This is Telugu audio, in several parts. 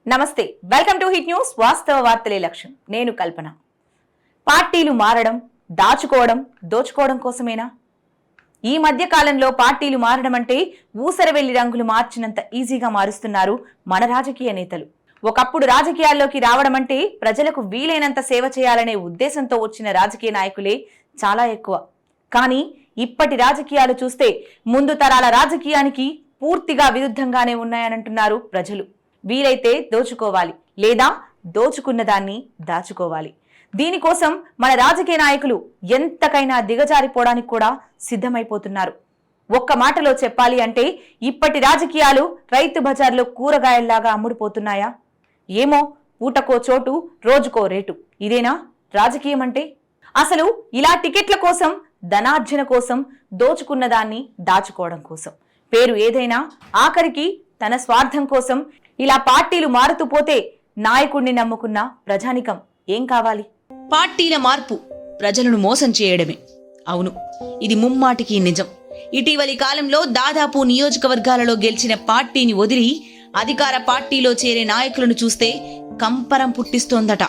నమస్తే, వెల్కమ్ టు హిట్ న్యూస్. వాస్తవ వార్తలే లక్ష్యం. నేను కల్పన. పార్టీలు మారడం, దాచుకోవడం, దోచుకోవడం కోసమేనా? ఈ మధ్య కాలంలో పార్టీలు మారడం అంటే ఊసరవెల్లి రంగులు మార్చినంత ఈజీగా మారుస్తున్నారు మన రాజకీయ నేతలు. ఒకప్పుడు రాజకీయాల్లోకి రావడం అంటే ప్రజలకు వీలైనంత సేవ చేయాలనే ఉద్దేశంతో వచ్చిన రాజకీయ నాయకులే చాలా ఎక్కువ. కానీ ఇప్పటి రాజకీయాలు చూస్తే ముందు తరాల రాజకీయానికి పూర్తిగా విరుద్ధంగానే ఉన్నాయనంటున్నారు ప్రజలు. వీలైతే దోచుకోవాలి, లేదా దోచుకున్న దాన్ని దాచుకోవాలి. దీనికోసం మన రాజకీయ నాయకులు ఎంతకైనా దిగజారిపోవడానికి కూడా సిద్ధమైపోతున్నారు. ఒక్క మాటలో చెప్పాలి అంటే ఇప్పటి రాజకీయాలు రైతు బజార్లో కూరగాయల్లాగా అమ్ముడుపోతున్నాయా? ఏమో, పూటకో చోటు, రోజుకో రేటు. ఇదేనా రాజకీయం అంటే? అసలు ఇలా టికెట్ల కోసం, ధనార్జన కోసం, దోచుకున్న దాన్ని దాచుకోవడం కోసం, పేరు ఏదైనా ఆఖరికి తన స్వార్థం కోసం ఇలా పార్టీలు మారుతూ పోతే నాయకుడిని నమ్ముకున్న ప్రజానికం ఏం కావాలి? పార్టీల మార్పు ప్రజలను మోసం చేయడమే. అవును, ఇది ముమ్మాటికి నిజం. ఇటీవలి కాలంలో దాదాపు నియోజకవర్గాలలో గెలిచిన పార్టీని వదిలి అధికార పార్టీలో చేరే నాయకులను చూస్తే కంపరం పుట్టిస్తోందట.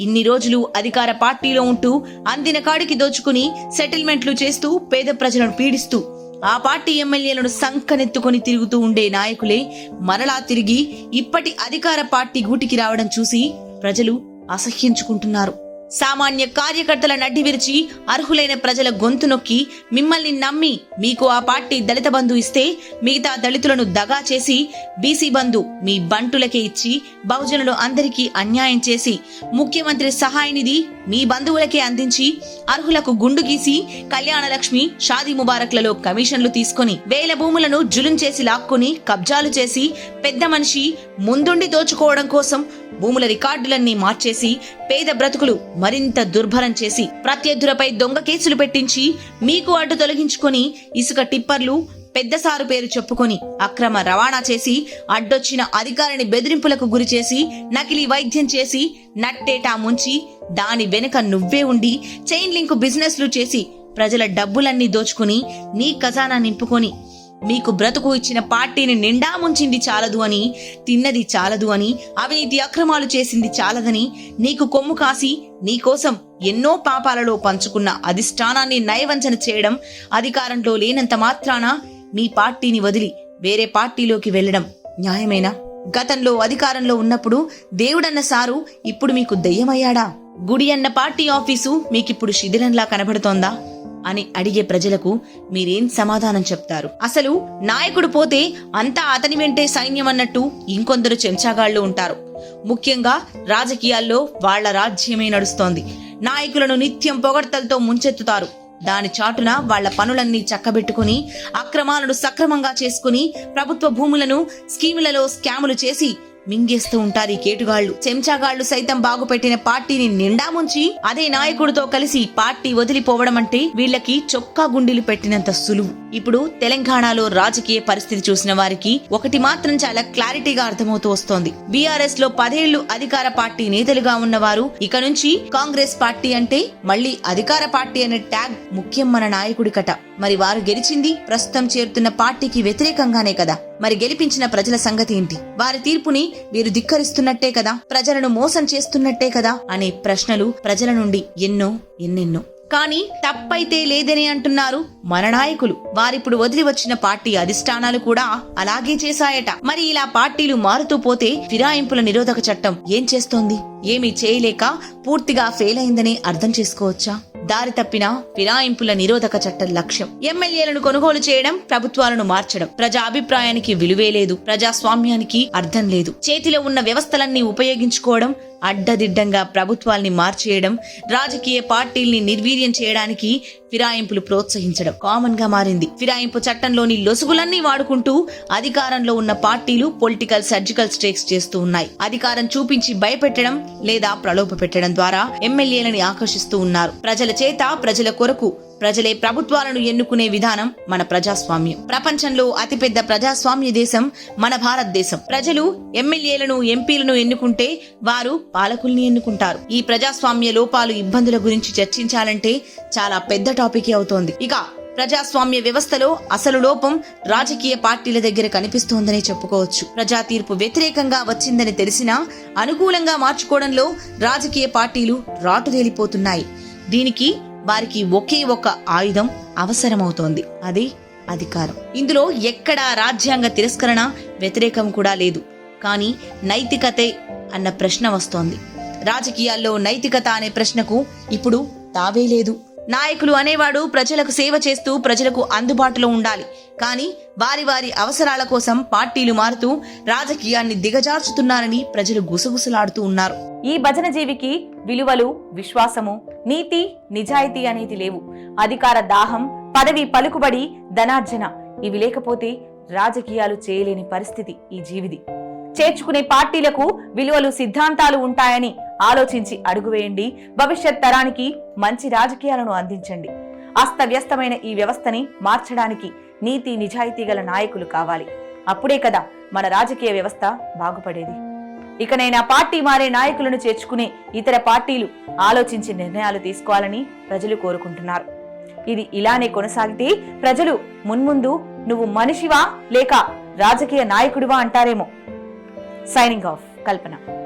ఇన్ని రోజులు అధికార పార్టీలో ఉంటూ అందిన కాడికి దోచుకుని సెటిల్మెంట్లు చేస్తూ పేద ప్రజలను పీడిస్తూ ఆ పార్టీ ఎమ్మెల్యేలను సంకనెత్తుకొని తిరుగుతూ ఉండే నాయకులే మరలా తిరిగి ఇప్పటి అధికార పార్టీ గూటికి రావడం చూసి ప్రజలు అసహ్యించుకుంటున్నారు. సామాన్య కార్యకర్తల నడ్డి విరిచి అర్హులైన ప్రజల గొంతు నొక్కి మిమ్మల్ని నమ్మి మీకు ఆ పార్టీ దళిత బంధు ఇస్తే మిగతా దళితులను దగా చేసి బీసీ బంధు మీ బంటులకే ఇచ్చి బహుజనులు అందరికీ అన్యాయం చేసి ముఖ్యమంత్రి సహాయ నిధి మీ బంధువులకే అందించి అర్హులకు గుండు గీసి కళ్యాణ లక్ష్మి, షాదీ ముబారక్లలో కమిషన్లు తీసుకుని వేల భూములను జులుం చేసి లాక్కొని కబ్జాలు చేసి పెద్ద మనిషి ముందుండి దోచుకోవడం కోసం భూముల రికార్డులన్నీ మార్చేసి పేద బ్రతుకులు మరింత దుర్భరం చేసి ప్రత్యర్థులపై దొంగ కేసులు పెట్టించి మీకు అడ్డు తొలగించుకొని ఇసుక టిప్పర్లు, పెద్ద సారు పేరు చెప్పుకొని అక్రమ రవాణా చేసి అడ్డొచ్చిన అధికారిని బెదిరింపులకు గురి చేసి నకిలీ వైద్యం చేసి నట్టేటా ముంచి దాని వెనుక నువ్వే ఉండి చైన్ లింక్ బిజినెస్లు చేసి ప్రజల డబ్బులన్నీ దోచుకుని నీ ఖజానా నింపుకొని మీకు బ్రతుకు ఇచ్చిన పార్టీని నిండా ముంచింది చాలదు అని, తిన్నది చాలదు అని, అవినీతి అక్రమాలు చేసింది చాలదని నీకు కొమ్ము కాసి నీకోసం ఎన్నో పాపాలలో పంచుకున్న అధిష్టానాన్ని నయవంచన చేయడం, అధికారంలో లేనంత మాత్రాన మీ పార్టీని వదిలి వేరే పార్టీలోకి వెళ్లడం న్యాయమేనా? గతంలో అధికారంలో ఉన్నప్పుడు దేవుడన్న సారు ఇప్పుడు మీకు దెయ్యమయ్యాడా? గుడి అన్న పార్టీ ఆఫీసు మీకిప్పుడు శిథిలంలా కనబడుతోందా అని అడిగే ప్రజలకు మీరేం సమాధానం చెప్తారు? అసలు నాయకుడు పోతే అంతా అతని వెంటే సైన్యం అన్నట్టు ఇంకొందరు చెంచాగాళ్లు ఉంటారు. ముఖ్యంగా రాజకీయాల్లో వాళ్ల రాజ్యమే నడుస్తోంది. నాయకులను నిత్యం పొగడ్తలతో ముంచెత్తుతారు. దాని చాటున వాళ్ల పనులన్నీ చక్కబెట్టుకుని అక్రమాలను సక్రమంగా చేసుకుని ప్రభుత్వ భూములను స్కీములలో స్కాములు చేసి మింగేస్తూ ఉంటారు ఈ కేటుగాళ్లు. చెంచాగాళ్లు సైతం బాగుపెట్టిన పార్టీని నిండా ముంచి అదే నాయకుడితో కలిసి పార్టీ వదిలిపోవడం అంటే వీళ్లకి చొక్కా గుండీలు పెట్టినంత సులువు. ఇప్పుడు తెలంగాణలో రాజకీయ పరిస్థితి చూసిన వారికి ఒకటి మాత్రం చాలా క్లారిటీగా అర్థమవుతూ వస్తోంది. బీఆర్ఎస్ లో 10 ఏళ్లు అధికార పార్టీ నేతలుగా ఉన్నవారు ఇక నుంచి కాంగ్రెస్ పార్టీ అంటే మళ్లీ అధికార పార్టీ అనే ట్యాగ్ ముఖ్యం మన నాయకుడి కట. మరి వారు గెలిచింది ప్రస్తుతం చేరుతున్న పార్టీకి వ్యతిరేకంగానే కదా. మరి గెలిపించిన ప్రజల సంగతి ఏంటి? వారి తీర్పుని వీరు ధిక్కరిస్తున్నట్టే కదా, ప్రజలను మోసం చేస్తున్నట్టే కదా అనే ప్రశ్నలు ప్రజల నుండి ఎన్నెన్నో. కానీ తప్పైతే లేదని అంటున్నారు మన నాయకులు. వారిప్పుడు వదిలి వచ్చిన పార్టీ అధిష్టానాలు కూడా అలాగే చేశాయట. మరి ఇలా పార్టీలు మారుతూ పోతే ఫిరాయింపుల నిరోధక చట్టం ఏం చేస్తోంది? ఏమీ చేయలేక పూర్తిగా ఫెయిల్ అయిందని అర్థం చేసుకోవచ్చా? దారి తప్పిన ఫిరాయింపుల నిరోధక చట్టం లక్ష్యం ఎమ్మెల్యేలను కొనుగోలు చేయడం, ప్రభుత్వాలను మార్చడం. ప్రజా అభిప్రాయానికి విలువే లేదు, ప్రజాస్వామ్యానికి అర్థం లేదు. చేతిలో ఉన్న వ్యవస్థలన్నీ ఉపయోగించుకోవడం, అడ్డదిడ్డంగా ప్రభుత్వాల్ని మార్చేయడం, రాజకీయ పార్టీల్ని నిర్వీర్యం చేయడానికి ఫిరాయింపులు ప్రోత్సహించడం కామన్ గా మారింది. ఫిరాయింపు చట్టంలోని లొసుగులన్నీ వాడుకుంటూ అధికారంలో ఉన్న పార్టీలు పొలిటికల్ సర్జికల్ స్ట్రైక్స్ చేస్తూ ఉన్నాయి. అధికారం చూపించి భయపెట్టడం లేదా ప్రలోభ పెట్టడం ద్వారా ఎమ్మెల్యేలని ఆకర్షిస్తూ ఉన్నారు. ప్రజల చేత, ప్రజల కొరకు ప్రజలే ప్రభుత్వాలను ఎన్నుకునే విధానం మన ప్రజాస్వామ్యం. ప్రపంచంలో అతిపెద్ద ప్రజాస్వామ్య దేశం మన భారతదేశం. ప్రజలు ఎమ్మెల్యేలను, ఎంపీలను ఎన్నుకుంటే వారు పాలకుల్ని ఎన్నుకుంటారు. ఈ ప్రజాస్వామ్య లోపాలు, ఇబ్బందుల గురించి చర్చించాలంటే చాలా పెద్ద టాపిక్ అవుతోంది. ఇక ప్రజాస్వామ్య వ్యవస్థలో అసలు లోపం రాజకీయ పార్టీల దగ్గర కనిపిస్తోందనే చెప్పుకోవచ్చు. ప్రజా తీర్పు వ్యతిరేకంగా వచ్చిందని తెలిసినా అనుకూలంగా మార్చుకోవడంలో రాజకీయ పార్టీలు రాటుదేలిపోతున్నాయి. దీనికి వారికి ఒకే ఒక ఆయుధం అవసరమవుతోంది, అదే అధికారం. ఇందులో ఎక్కడా రాజ్యాంగ తిరస్కరణ, వ్యతిరేకం కూడా లేదు. కానీ నైతికతే అన్న ప్రశ్న వస్తోంది. రాజకీయాల్లో నైతికత అనే ప్రశ్నకు ఇప్పుడు తావే లేదు. నాయకులు అనేవాడు ప్రజలకు సేవ చేస్తూ ప్రజలకు అందుబాటులో ఉండాలి. కానీ వారి వారి అవసరాల కోసం పార్టీలు మారుతూ రాజకీయాన్ని దిగజార్చుతున్నారని ప్రజలు గుసగుసలాడుతూ ఉన్నారు. ఈ భజన జీవికి విలువలు, విశ్వాసము, నీతి, నిజాయితీ అనేది లేవు. అధికార దాహం, పదవి పలుకుబడి, ధనార్జన ఇవి లేకపోతే రాజకీయాలు చేయలేని పరిస్థితి ఈ జీవిది. చేర్చుకునే పార్టీలకు విలువలు, సిద్ధాంతాలు ఉంటాయని ఆలోచించి అడుగువేయండి. భవిష్యత్ తరానికి మంచి రాజకీయాలను అందించండి. అస్తవ్యస్తమైన ఈ వ్యవస్థని మార్చడానికి నీతి, నిజాయితీ గల నాయకులు కావాలి. అప్పుడే కదా మన రాజకీయ వ్యవస్థ బాగుపడేది. ఇకనైనా పార్టీ మారే నాయకులను చేర్చుకునే ఇతర పార్టీలు ఆలోచించి నిర్ణయాలు తీసుకోవాలని ప్రజలు కోరుకుంటున్నారు. ఇది ఇలానే కొనసాగితే ప్రజలు మున్ముందు నువ్వు మనిషివా లేక రాజకీయ నాయకుడివా అంటారేమో. సైనింగ్ ఆఫ్, కల్పన.